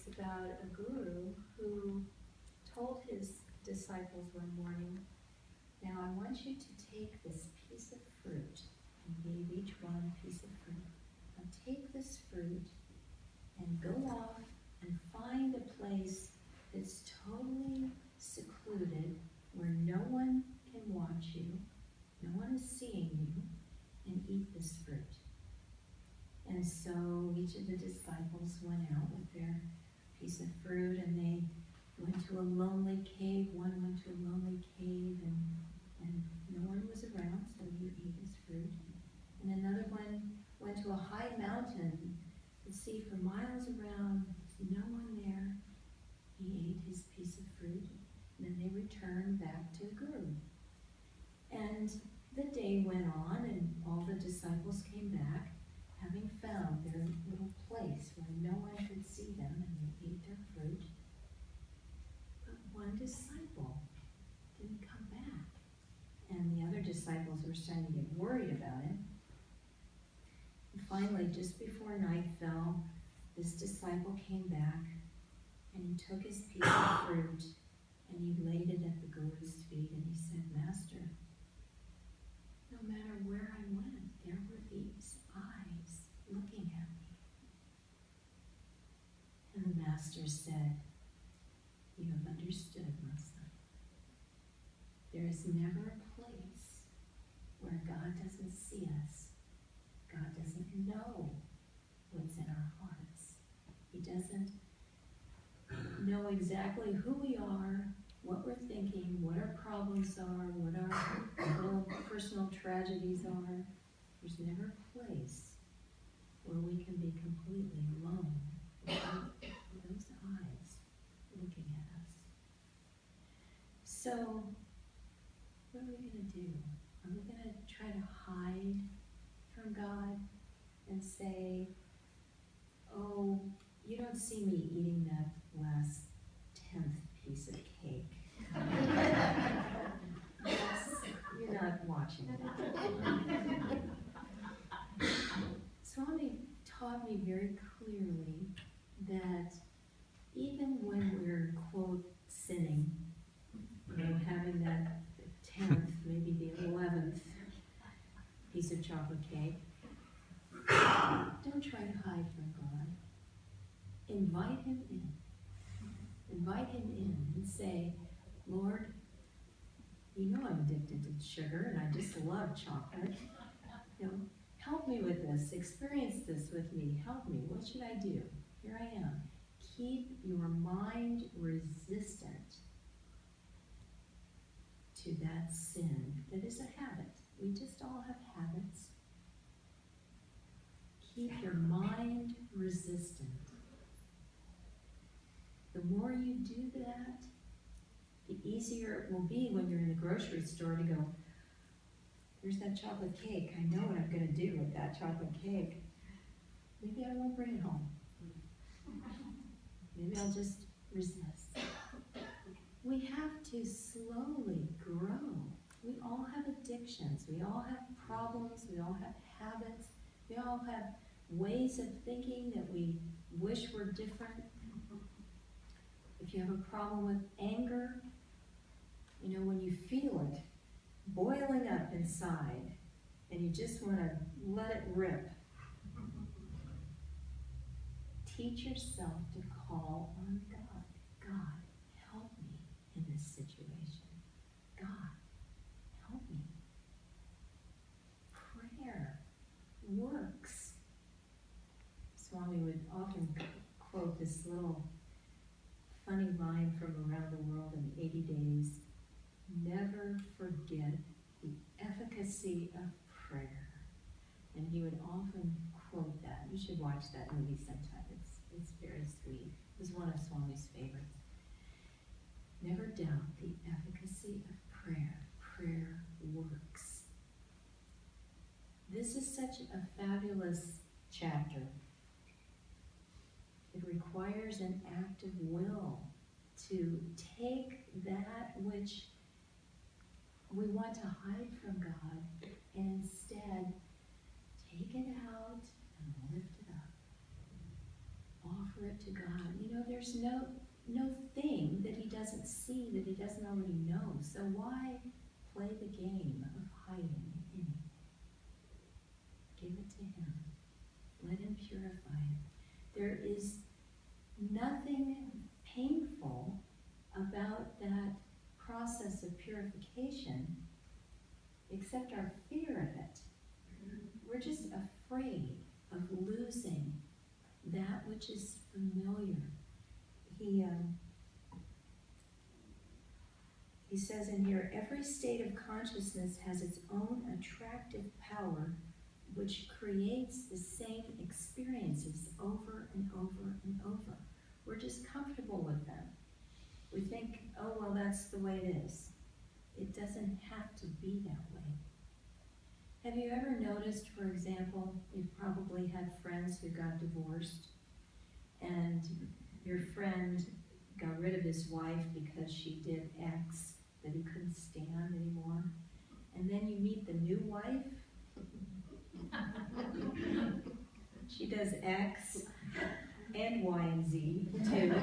It's about a guru who told his disciples one morning, now I want you to take this piece of fruit, and gave each one a piece of fruit. Now take this fruit and go off and find a place that's totally secluded, where no one can watch you, no one is seeing you, and eat this fruit. And so each of the disciples went out with their piece of fruit, and they went to a lonely cave. One went to a lonely cave, and no one was around, so he ate his fruit. And another one went to a high mountain, could see for miles around, no one there. He ate his piece of fruit, and then they returned back to the guru. And the day went on, and all the disciples came back, having found their little place where no one could see them, and they ate their fruit. But one disciple didn't come back, and the other disciples were starting to get worried about him. And finally, just before night fell, this disciple came back, and he took his piece of fruit, and he laid it at the guru's feet, and he said, Master, no matter where I went, there were these eyes looking at me. And the master said, you have understood, my son. There is never a place where God doesn't see us. God doesn't know what's in our hearts. He doesn't know exactly who we are, what we're thinking, what our problems are, what our little personal tragedies are. There's never a place where we can be completely alone without those eyes looking at us. So, what are we going to do? Are we going to try to hide from God and say, oh, you don't see me eating that last 10th piece of cake. You're not watching that. Swami taught me very clearly that even when we're, quote, sinning, having that 10th, maybe the 11th piece of chocolate cake, don't try to hide from God. Invite him in. Invite him in and say, Lord, you know I'm addicted to sugar and I just love chocolate. Help me with this. Experience this with me. Help me. What should I do? Here I am. Keep your mind resistant to that sin that is a habit. We just all have habits. Keep your mind resistant. The more you do that, the easier it will be when you're in the grocery store to go, there's that chocolate cake. I know what I'm going to do with that chocolate cake. Maybe I won't bring it home. Maybe I'll just resist. We have to slowly grow. We all have addictions. We all have problems. We all have habits. We all have ways of thinking that we wish were different. If you have a problem with anger, when you feel it boiling up inside and you just want to let it rip, teach yourself to call on God. God, help me in this situation. God, help me. Prayer works. Swami would often quote this little funny line from Around the World in 80 Days. Never forget the efficacy of prayer. And he would often quote that. You should watch that movie sometime. It's very sweet. It was one of Swami's favorites. Never doubt the efficacy of prayer. Prayer works. This is such a fabulous chapter. It requires an act of will to take that which we want to hide from God and instead take it out and lift it up. Offer offer it to God. You know, there's no thing that he doesn't see, that he doesn't already know. So why play the game of hiding anything? Give it to him. Let him purify it. There is nothing painful about that process of purification except our fear of it. We're just afraid of losing that which is familiar. He says in here, every state of consciousness has its own attractive power which creates the same experiences over and over and over. We're just comfortable with them. We think, oh, well, that's the way it is. It doesn't have to be that way. Have you ever noticed, for example, you've probably had friends who got divorced, and your friend got rid of his wife because she did X that he couldn't stand anymore, and then you meet the new wife. She does X and Y and Z too.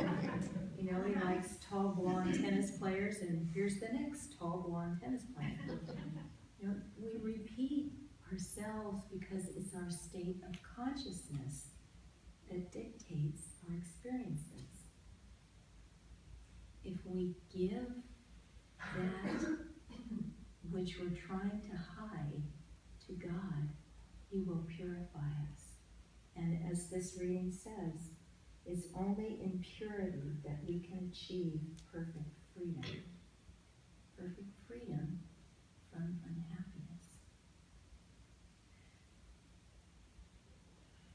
You know, he likes tall blonde tennis players, and here's the next tall blonde tennis player. You know, we repeat ourselves because it's our state of consciousness that dictates our experiences. If we give that which we're trying to hide to God, he will purify us. And as this reading says, it's only in purity that we can achieve perfect freedom. Perfect freedom from unhappiness.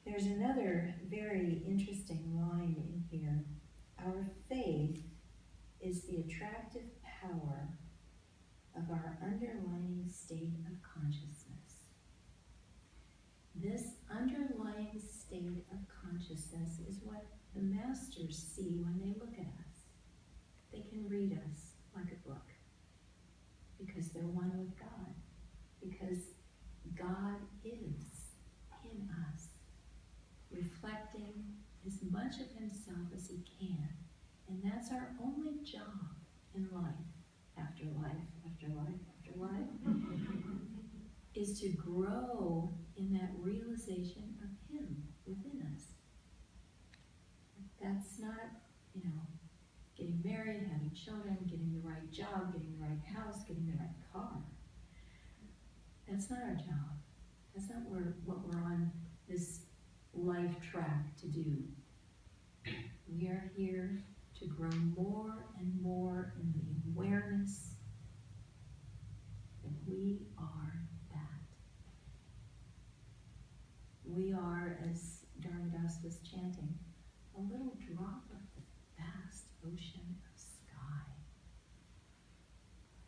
There's another very interesting line in here. Our faith is the attractive power of our underlying state of consciousness. This underlying state of consciousness is what the masters see when they look at us. They can read us like a book because they're one with God. Because God is in us, reflecting as much of himself as he can. And that's our only job in life, after life, after life, after life, is to grow in that realization of him within us. That's not, you know, getting married, having children, getting the right job, getting the right house, getting the right car. That's not our job. That's not what we're on this life track to do. We are here to grow more and more in the awareness that we are that. We are, as Dharmadas was chanting, a little drop of the vast ocean of sky.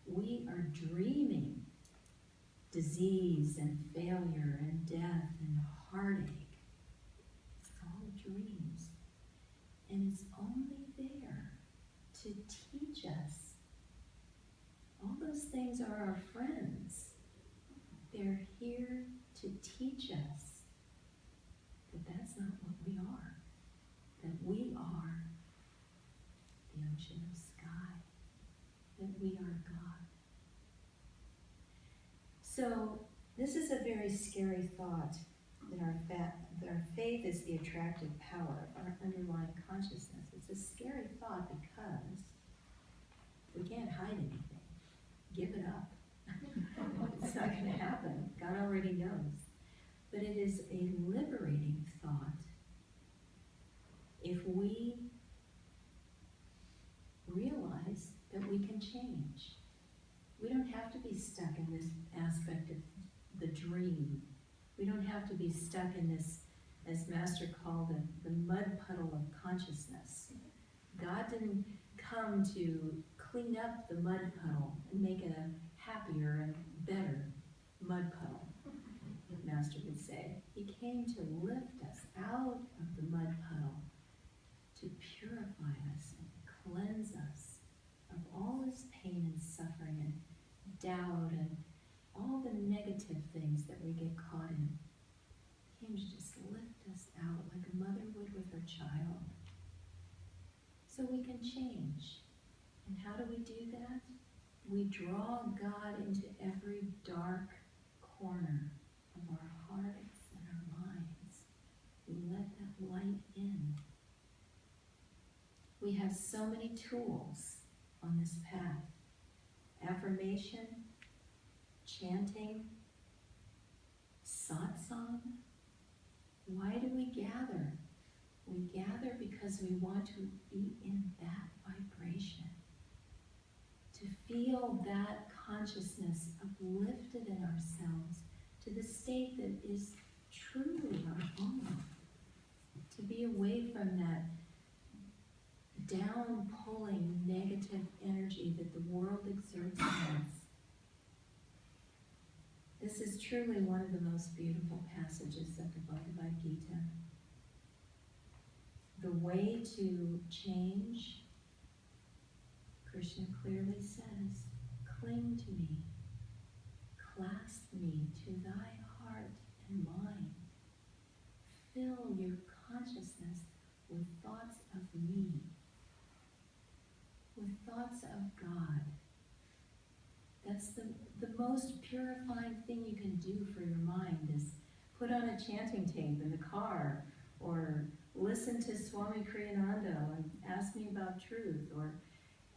We are dreaming disease and failure and death and heartache. It's all dreams. And it's only there to teach us. All those things are our friends. They're here to teach us that that's not what we are. That we are the ocean of sky. That we are God. So this is a very scary thought, that our faith is the attractive power of our underlying consciousness. It's a scary thought because we can't hide anything. Give it up. It's not going to happen. God already knows. But it is a liberating thought if we realize that we can change. We don't have to be stuck in this aspect of the dream. We don't have to be stuck in this, as Master called it, the mud puddle of consciousness. God didn't come to clean up the mud puddle and make it a happier and better mud puddle, Master would say. He came to lift us out of the mud puddle, to purify us and cleanse us of all this pain and suffering and doubt and all the negative things that we get caught in. He came to just lift us out like a mother would with her child so we can change. And how do we do that? We draw God into every dark corner of our hearts and our minds. We let that light in. We have so many tools on this path. Affirmation, chanting, satsang. Why do we gather? We gather because we want to be in that vibration. To feel that consciousness uplifted in ourselves to the state that is truly our own. To be away from that down-pulling negative energy that the world exerts on us. This is truly one of the most beautiful passages of the Bhagavad Gita. The way to change, Krishna clearly says, cling to me, clasp me to thy heart and mind. Fill your consciousness with thoughts of me, with thoughts of God. That's the most purifying thing you can do for your mind is put on a chanting tape in the car, or listen to Swami Ananda and ask me about truth, or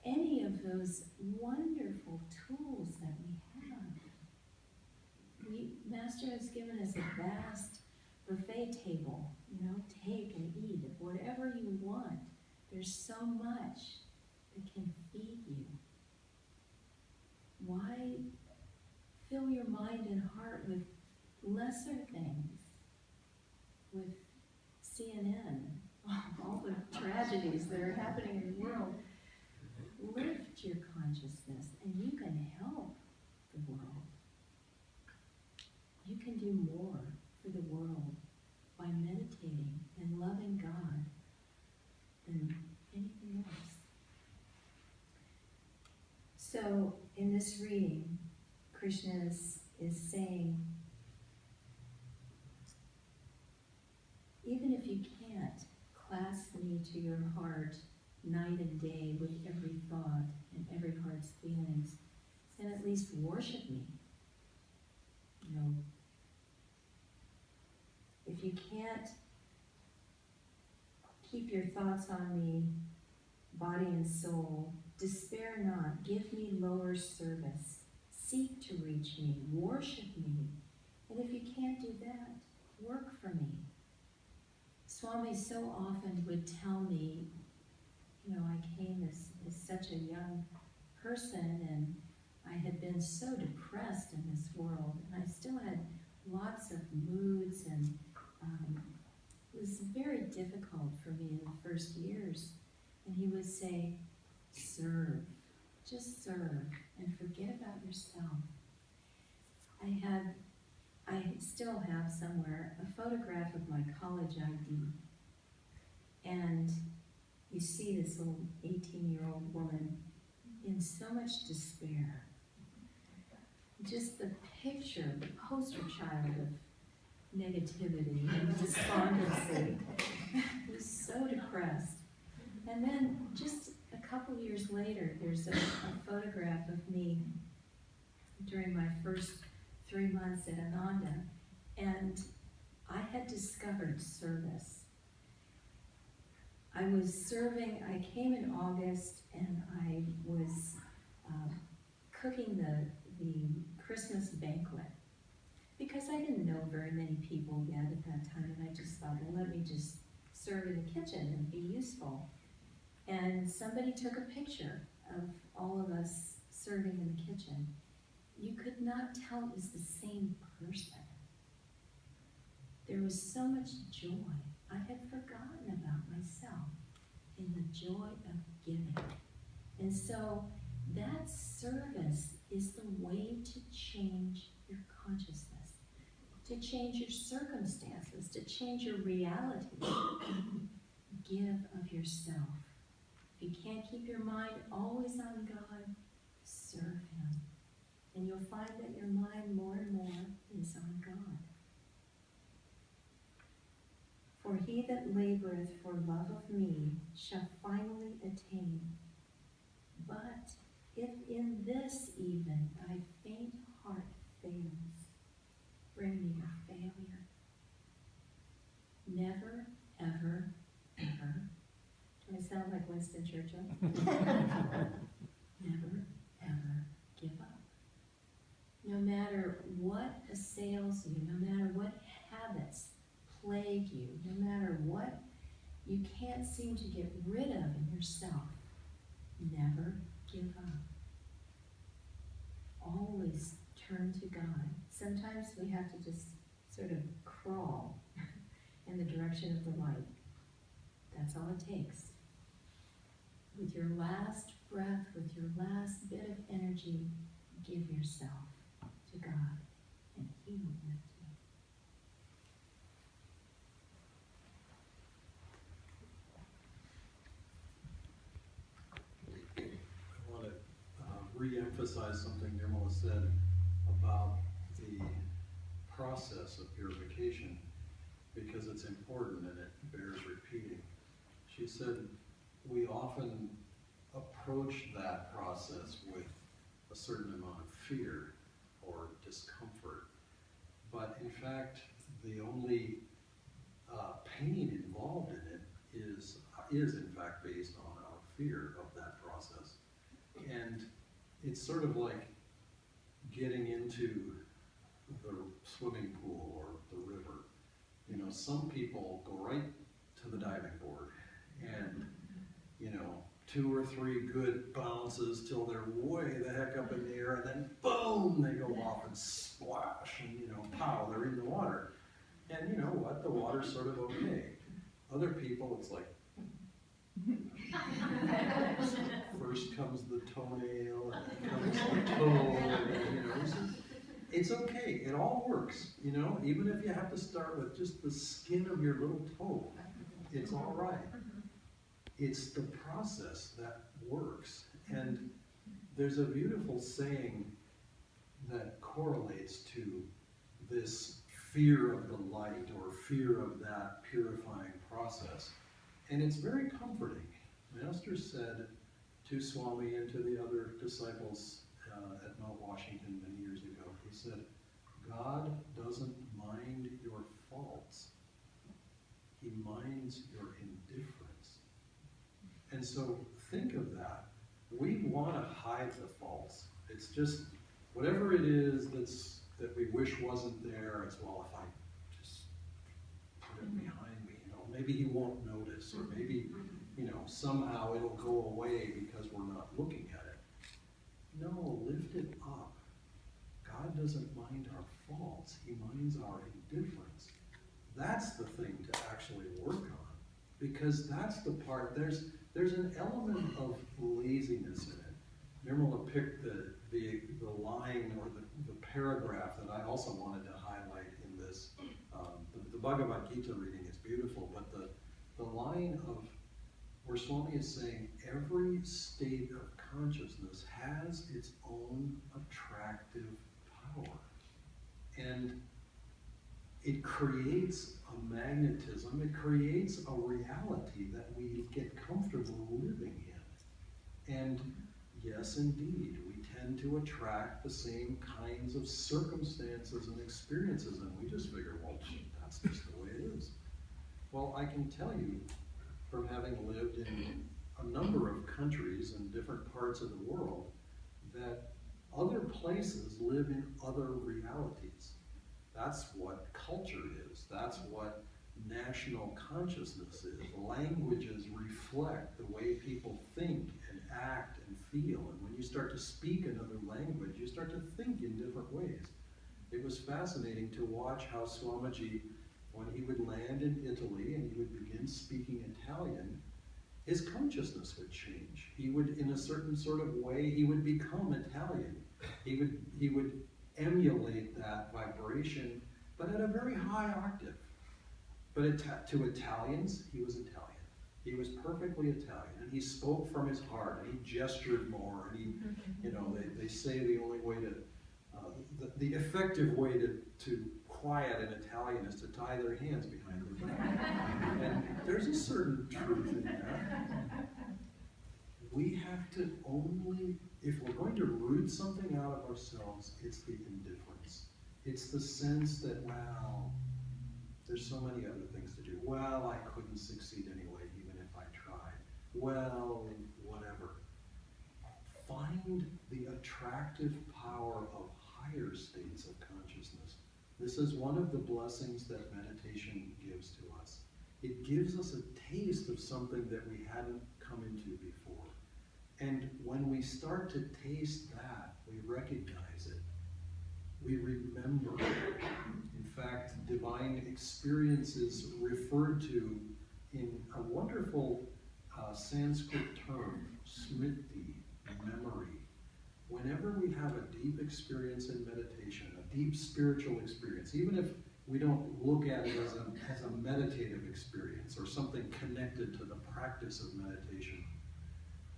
any of those wonderful tools that we have. Master has given us a vast buffet table, take and eat of whatever you want. There's so much that can feed you. Why fill your mind and heart with lesser things, with CNN, all the tragedies that are happening in the world? Lift your consciousness and you can help the world. You can do more for the world by meditating and loving God than anything else. So in this reading, Krishna is saying, even if you can't clasp me to your heart night and day with every thought and every heart's feelings, then at least worship me. If you can't keep your thoughts on me, body and soul, despair not, give me lower service, seek to reach me, worship me, and if you can't do that, work for me. Swami so often would tell me, I came as such a young person, and I had been so depressed in this world, and I still had lots of moods, and it was very difficult for me in the first years. And he would say, serve, just serve, and forget about yourself. I still have somewhere a photograph of my college ID. And you see this little 18-year-old woman in so much despair. Just the picture, the poster child of negativity and despondency. He was so depressed. And then just a couple years later, there's a photograph of me during my first 3 months at Ananda, and I had discovered service. I was serving, I came in August, and I was cooking the Christmas banquet, because I didn't know very many people yet at that time, and I just thought, well, let me just serve in the kitchen and be useful. And somebody took a picture of all of us serving in the kitchen. You could not tell it was the same person. There was so much joy. I had forgotten about myself in the joy of giving. And so that service is the way to change your consciousness, to change your circumstances, to change your reality. Give of yourself. If you can't keep your mind always on God, serve Him. And you'll find that your mind more and more is on God. For he that laboreth for love of me shall finally attain. But if in this even thy faint heart fails, bring me your failure. Never, ever, ever. Do I sound like Winston Churchill? Never, ever give up. No matter what assails you, no matter what habits plague you, no matter what you can't seem to get rid of in yourself, never give up. Always turn to God. Sometimes we have to just sort of crawl in the direction of the light. That's all it takes. With your last breath, with your last bit of energy, give yourself to God, and He will lift you. I want to re-emphasize something Nirmala said about the process of purification, because it's important and it bears repeating. She said we often approach that process with a certain amount of fear or discomfort, but in fact the only pain involved in it is in fact based on our fear of that process. And it's sort of like getting into the swimming pool or the river. You know, some people go right to the diving board and, you know, 2 or 3 good bounces till they're way the heck up in the air, and then boom, they go off and splash, and, you know, pow, they're in the water. And you know what? The water's sort of okay. Other people, it's like, first comes the toenail, and then comes the toe, and, you know, it's okay. It all works, you know, even if you have to start with just the skin of your little toe, it's all right. It's the process that works. And there's a beautiful saying that correlates to this fear of the light or fear of that purifying process. And it's very comforting. Master said to Swami and to the other disciples at Mount Washington many years ago, he said, God doesn't mind your faults. He minds your indifference. And so think of that. We want to hide the faults. It's just whatever it is that we wish wasn't there. It's, well, if I just put it behind me, you know, maybe he won't notice, or maybe, you know, somehow it'll go away because we're not looking at it. No, lift it up. God doesn't mind our faults. He minds our indifference. That's the thing to actually work on, because that's the part. There's an element of laziness in it. Nirmala picked the line or the paragraph that I also wanted to highlight in this. The Bhagavad Gita reading is beautiful, but the line of where Swami is saying every state of consciousness has its own attractive power. And it creates a magnetism, it creates a reality that we get comfortable living in. And yes, indeed, we tend to attract the same kinds of circumstances and experiences, and we just figure, well, that's just the way it is. Well, I can tell you, from having lived in a number of countries and different parts of the world, that other places live in other realities. That's what culture is. That's what national consciousness is. Languages reflect the way people think and act and feel. And when you start to speak another language, you start to think in different ways. It was fascinating to watch how Swamiji, when he would land in Italy and he would begin speaking Italian, his consciousness would change. He would, in a certain sort of way, he would become Italian. He would emulate that vibration, but at a very high octave. But to Italians, he was Italian. He was perfectly Italian, and he spoke from his heart, and he gestured more, and he, you know, they say the only way to, the effective way to quiet in Italian is to tie their hands behind their back. And there's a certain truth in that. We have to only, if we're going to root something out of ourselves, it's the indifference. It's the sense that, well, there's so many other things to do. Well, I couldn't succeed anyway, even if I tried. Well, whatever. Find the attractive power of higher states of consciousness. This is one of the blessings that meditation gives to us. It gives us a taste of something that we hadn't come into before. And when we start to taste that, we recognize it. We remember it. In fact, divine experience is referred to in a wonderful Sanskrit term, smriti, memory. Whenever we have a deep experience in meditation, a deep spiritual experience, even if we don't look at it as a meditative experience or something connected to the practice of meditation,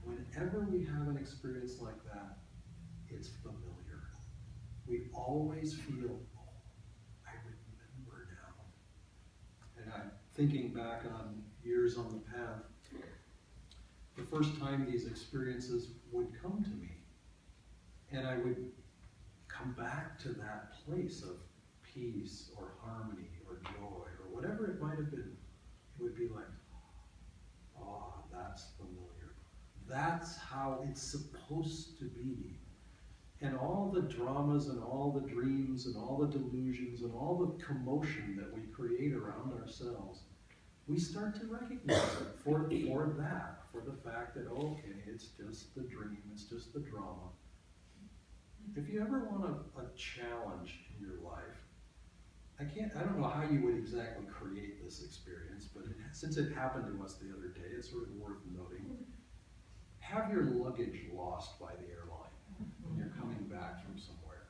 whenever we have an experience like that, it's familiar. We always feel, oh, I remember now. And I'm thinking back on years on the path, the first time these experiences would come to me, and I would come back to that place of peace or harmony or joy or whatever it might have been. It would be like, oh, that's familiar. That's how it's supposed to be. And all the dramas and all the dreams and all the delusions and all the commotion that we create around ourselves, we start to recognize it for that, for the fact that, okay, it's just the dream, it's just the drama. If you ever want a challenge in your life, I don't know how you would exactly create this experience, but since it happened to us the other day, it's sort of worth noting. Have your luggage lost by the airline when you're coming back from somewhere.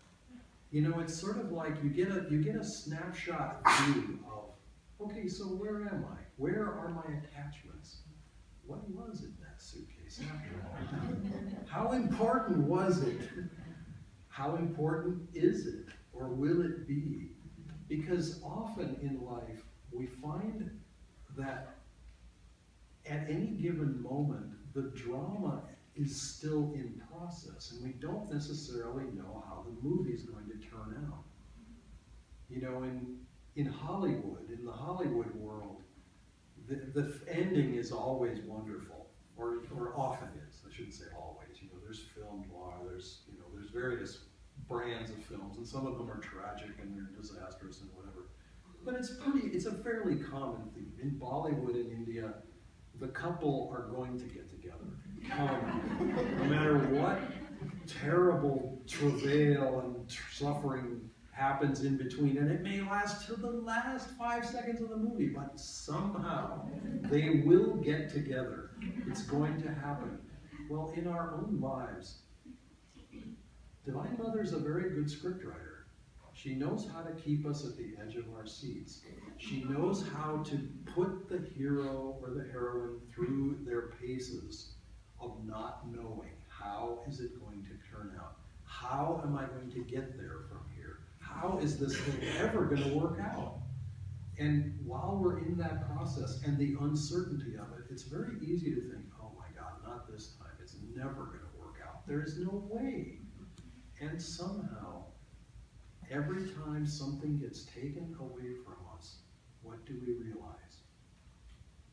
You know, it's sort of like you get a snapshot view of, okay, so where am I? Where are my attachments? What was in that suitcase after all? How important was it? How important is it? Or will it be? Because often in life, we find that at any given moment, the drama is still in process, and we don't necessarily know how the movie's going to turn out. You know, in Hollywood, in the Hollywood world, the ending is always wonderful, or often is. I shouldn't say always. You know, there's film noir, there's various brands of films, and some of them are tragic and they're disastrous and whatever. But it's a fairly common theme. In Bollywood in India, the couple are going to get together. No matter what terrible travail and suffering happens in between, and it may last till the last 5 seconds of the movie, but somehow they will get together. It's going to happen. Well, in our own lives, Divine Mother's a very good scriptwriter. She knows how to keep us at the edge of our seats. She knows how to put the hero or the heroine through their paces of not knowing how is it going to turn out. How am I going to get there from here? How is this thing ever going to work out? And while we're in that process and the uncertainty of it, it's very easy to think, oh my God, not this time. It's never going to work out. There is no way. And somehow, every time something gets taken away from us, what do we realize?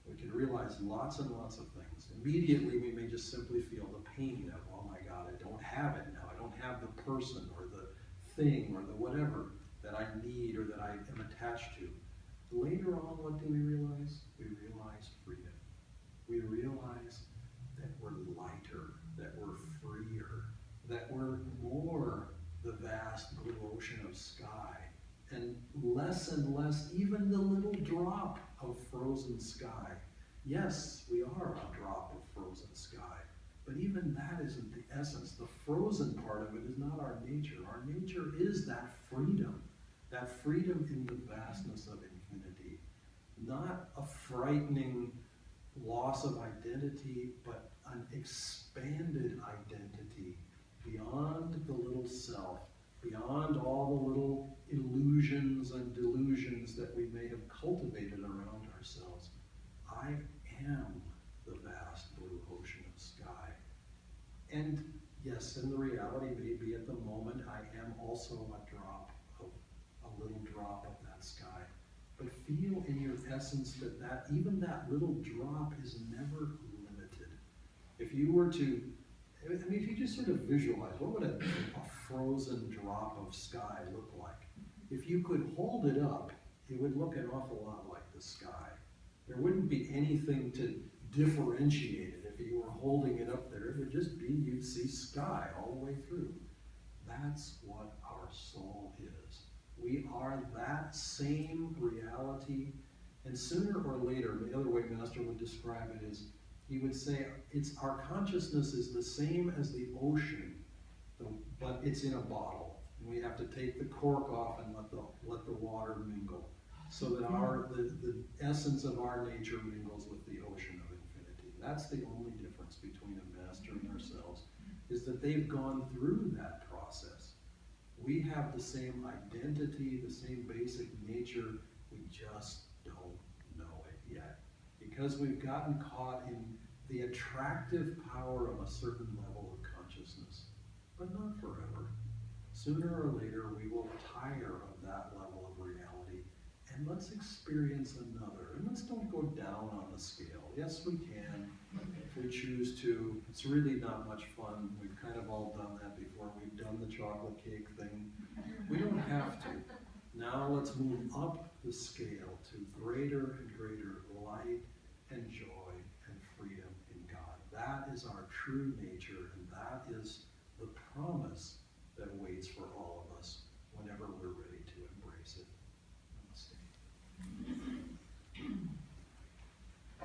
We can realize lots and lots of things. Immediately, we may just simply feel the pain of, oh my God, I don't have it now. I don't have the person or the thing or the whatever that I need or that I am attached to. Later on, what do we realize? We realize freedom. We realize that we're lighter, that we're freer, that we're more the vast blue ocean of sky, and less even the little drop of frozen sky. Yes, we are a drop of frozen sky, but even that isn't the essence. The frozen part of it is not our nature. Our nature is that freedom in the vastness of infinity. Not a frightening loss of identity, but an expanded identity beyond the little self, beyond all the little illusions and delusions that we may have cultivated around ourselves. I am the vast blue ocean of sky. And yes, in the reality, maybe at the moment, I am also a little drop of that sky. But feel in your essence that even that little drop is never limited. If you were to, I mean, if you just sort of visualize, what would a frozen drop of sky look like? If you could hold it up, it would look an awful lot like the sky. There wouldn't be anything to differentiate it. If you were holding it up there, it would just be, you'd see sky all the way through. That's what our soul is. We are that same reality, and sooner or later, the other way Master would describe it is, he would say, our consciousness is the same as the ocean, but it's in a bottle. And we have to take the cork off and let the water mingle, so that the essence of our nature mingles with the ocean of infinity. That's the only difference between a master and ourselves, is that they've gone through that process. We have the same identity, the same basic nature, we just don't know it yet. Because we've gotten caught in the attractive power of a certain level of consciousness, but not forever. Sooner or later, we will tire of that level of reality, and let's experience another. And let's don't go down on the scale. Yes, we can, if we choose to. It's really not much fun. We've kind of all done that before. We've done the chocolate cake thing. We don't have to. Now let's move up the scale to greater and greater light and joy and freedom in God. That is our true nature, and that is the promise that waits for